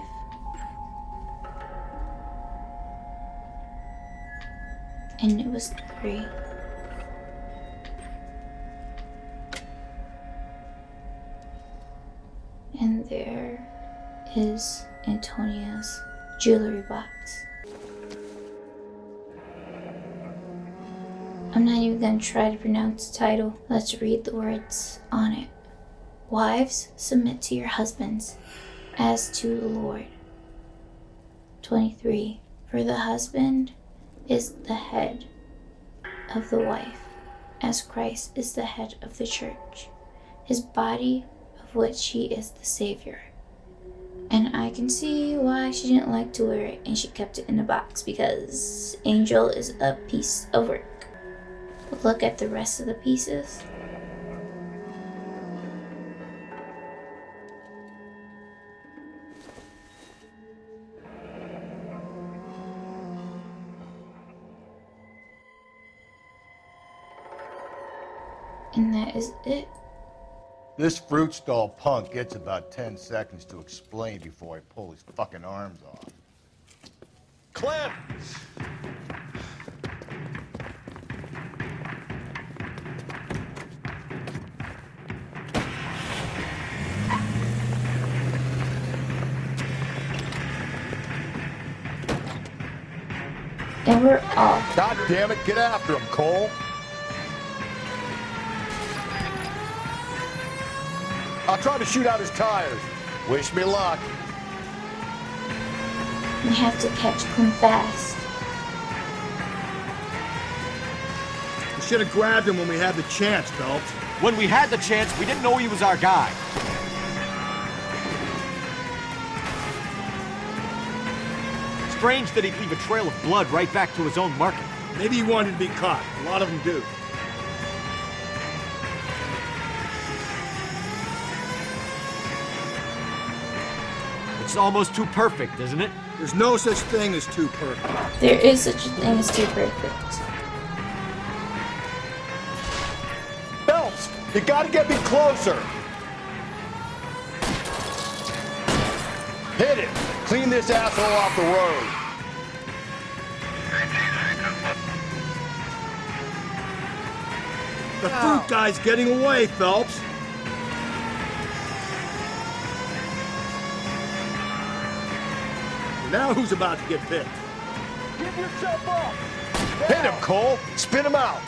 And it was 3. And there is Antonia's jewelry box. I'm not even gonna try to pronounce the title. Let's read the words on it. Wives, submit to your husbands, as to the Lord. 23. For the husband is the head of the wife, as Christ is the head of the church, his body, of which he is the Savior. And I can see why she didn't like to wear it and she kept it in a box, because Angel is a piece of work. Look at the rest of the pieces. And that is it. This fruit stall punk gets about 10 seconds to explain before I pull his fucking arms off. Clem! And we're off. God damn it, get after him, Cole. I'll try to shoot out his tires. Wish me luck. We have to catch Coupe fast. should have grabbed him when we had the chance, Phelps. When we had the chance, we didn't know he was our guy. Strange that he'd leave a trail of blood right back to his own market. Maybe he wanted to be caught. A lot of them do. It's almost too perfect, isn't it? There's no such thing as too perfect. There is such a thing as too perfect. Phelps, you gotta get me closer. Hit it. Clean this asshole off the road. The fruit guy's getting away, Phelps. Now who's about to get picked? Give yourself up! Hit him, Cole! Spin him out!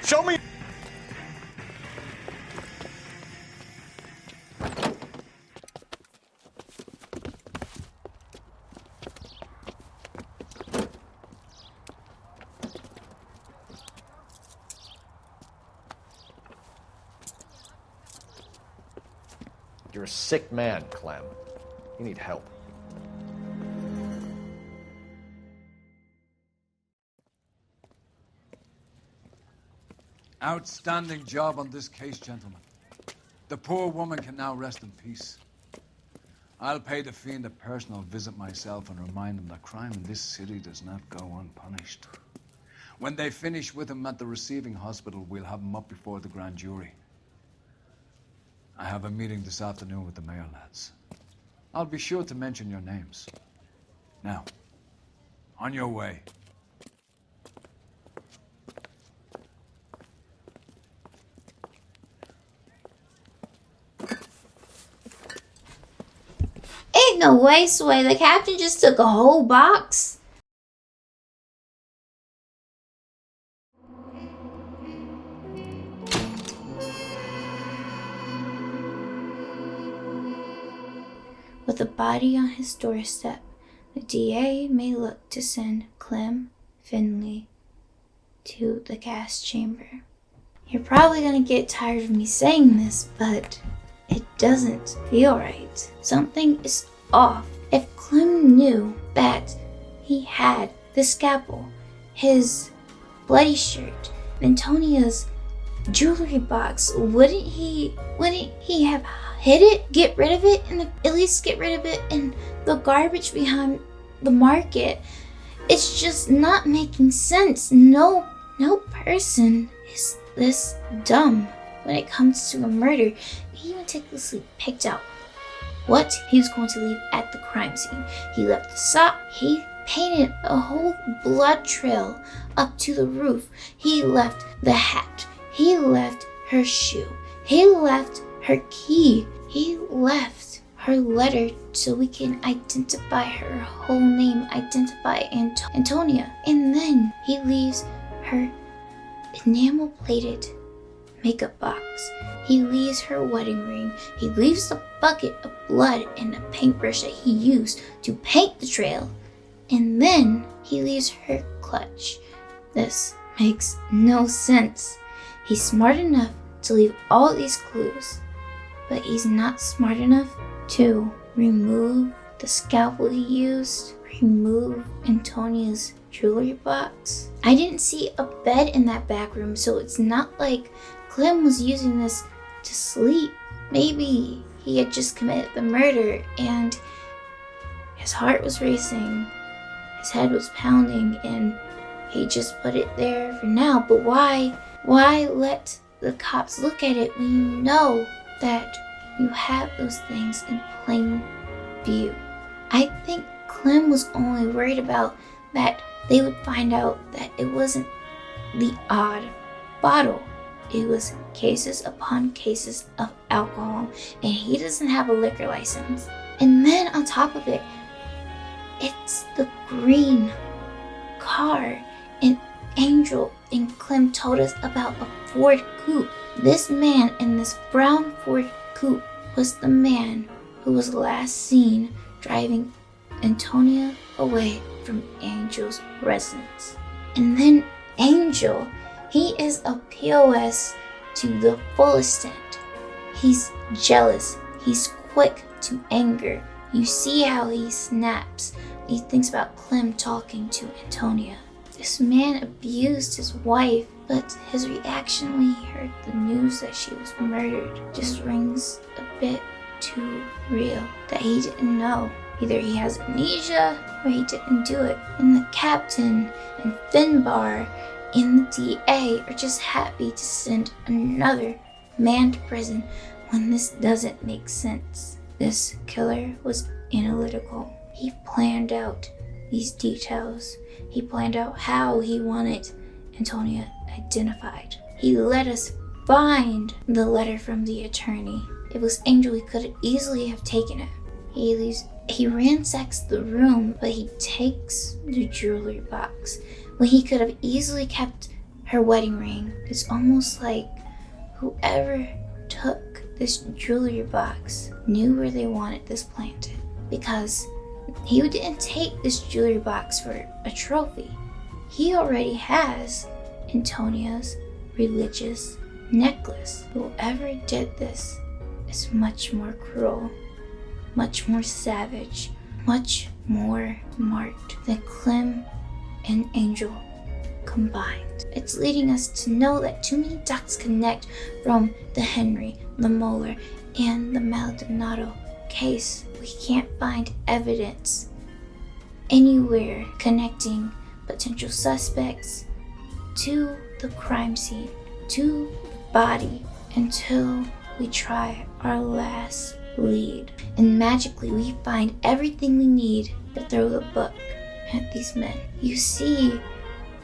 Show me! You're a sick man, Clem. You need help. Outstanding job on this case, gentlemen. The poor woman can now rest in peace. I'll pay the fiend a personal visit myself and remind him that crime in this city does not go unpunished. When they finish with him at the receiving hospital, we'll have him up before the grand jury. I have a meeting this afternoon with the mayor lads. I'll be sure to mention your names. Now, on your way. Ain't no way, Sway. The captain just took a whole box. With a body on his doorstep, the DA may look to send Clem Finley to the gas chamber. You're probably gonna get tired of me saying this, but it doesn't feel right. Something is off. If Clem knew that he had the scalpel, his bloody shirt, Antonia's jewelry box, wouldn't he have hid it, get rid of it, and at least get rid of it in the garbage behind the market? It's just not making sense. No person is this dumb when it comes to a murder. He meticulously picked out what he was going to leave at the crime scene. He left the sock. He painted a whole blood trail up to the roof. He left the hat. He left her shoe. He left her key. He left her letter so we can identify her whole name, identify Antonia. And then he leaves her enamel-plated makeup box. He leaves her wedding ring. He leaves the bucket of blood and a paintbrush that he used to paint the trail. And then he leaves her clutch. This makes no sense. He's smart enough to leave all these clues, but he's not smart enough to remove the scalpel he used, remove Antonia's jewelry box. I didn't see a bed in that back room, so it's not like Clem was using this to sleep. Maybe he had just committed the murder and his heart was racing, his head was pounding, and he just put it there for now. But why let the cops look at it when you know that you have those things in plain view? I think Clem was only worried about that they would find out that it wasn't the odd bottle. It was cases upon cases of alcohol, and he doesn't have a liquor license. And then on top of it, it's the green car. And Angel and Clem told us about a Ford Coupe. This man in this brown Ford Coupe was the man who was last seen driving Antonia away from Angel's residence. And then Angel, he is a POS to the fullest end. He's jealous, he's quick to anger. You see how he snaps when he thinks about Clem talking to Antonia. This man abused his wife, but his reaction when he heard the news that she was murdered just rings a bit too real, that he didn't know. Either he has amnesia or he didn't do it. And the captain and Finbar and the DA are just happy to send another man to prison when this doesn't make sense. This killer was analytical. He planned out these details. He planned out how he wanted Antonia identified. He let us find the letter from the attorney. It was Angel, he could easily have taken it. He ransacks the room, but he takes the jewelry box when he could have easily kept her wedding ring. It's almost like whoever took this jewelry box knew where they wanted this planted, because he didn't take this jewelry box for a trophy. He already has Antonia's religious necklace. Whoever did this is much more cruel, much more savage, much more marked than Clem and Angel combined. It's leading us to know that too many dots connect from the Henry, the Moeller, and the Maldonado case. We can't find evidence anywhere connecting potential suspects to the crime scene, to the body, until we try our last lead. And magically we find everything we need to throw the book at these men. You see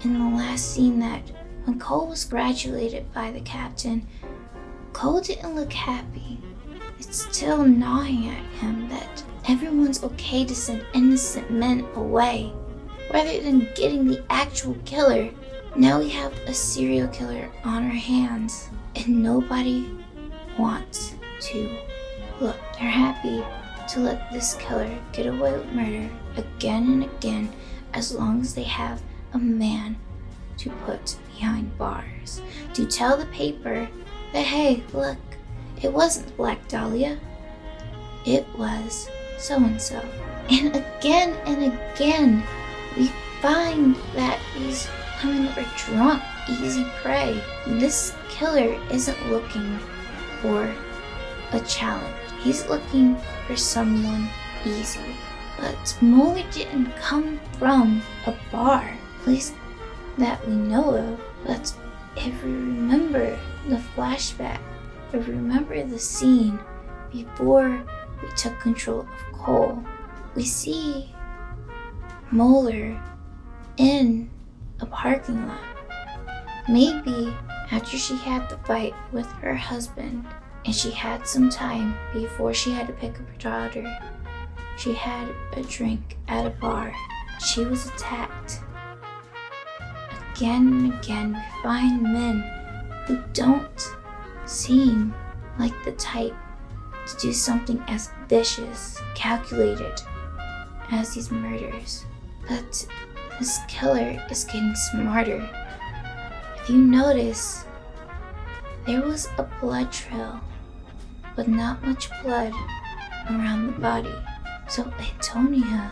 in the last scene that when Cole was congratulated by the captain, Cole didn't look happy. It's still gnawing at him that everyone's okay to send innocent men away rather than getting the actual killer. Now we have a serial killer on our hands and nobody wants to look. They're happy to let this killer get away with murder again and again as long as they have a man to put behind bars, to tell the paper that, hey, look, it wasn't Black Dahlia, it was so-and-so. And again, we find that these women are drunk, easy prey. This killer isn't looking for a challenge. He's looking for someone easy. But Moeller didn't come from a bar, at least that we know of. But if we remember the flashback, if we remember the scene before we took control of Cole, we see Moeller in a parking lot. Maybe after she had the fight with her husband and she had some time before she had to pick up her daughter, she had a drink at a bar. She was attacked. Again and again, we find men who don't seem like the type to do something as vicious, calculated as these murders. But this killer is getting smarter. If you notice, there was a blood trail, but not much blood around the body. So Antonia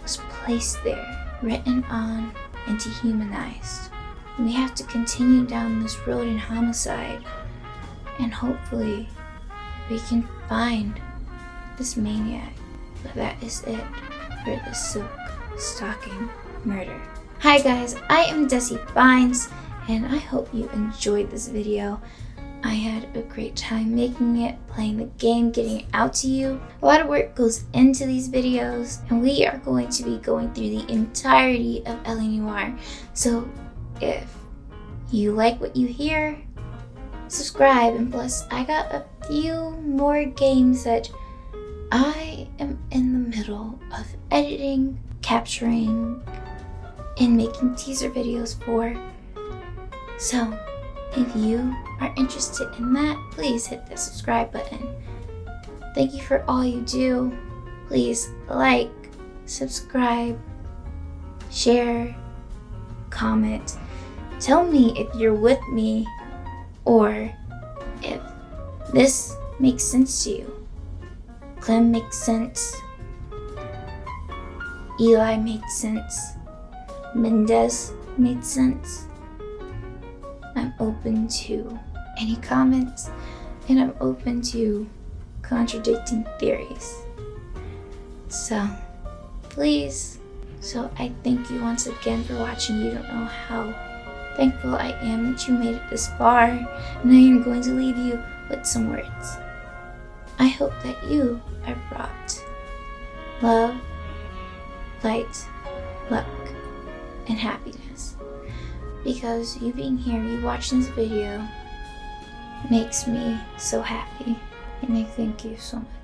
was placed there, written on and dehumanized. We have to continue down this road in homicide, and hopefully we can find this maniac. But that is it for the Silk Stocking murder. Hi guys, I am dezzyfinds, and I hope you enjoyed this video. I had a great time making it, playing the game, getting it out to you. A lot of work goes into these videos, and we are going to be going through the entirety of LA Noire. So if you like what you hear, subscribe, and plus I got a few more games that I am in the middle of editing, capturing, and making teaser videos for. So if you are interested in that, please hit the subscribe button. Thank you for all you do. Please like, subscribe, share, comment. Tell me if you're with me or if this makes sense to you. Clem makes sense. Eli made sense. Mendez made sense. I'm open to any comments, and I'm open to contradicting theories. So, please. So I thank you once again for watching. You don't know how thankful I am that you made it this far, and I am going to leave you with some words. I hope that you are brought love, light, luck, and happiness. Because you being here, you watching this video, makes me so happy, and I thank you so much.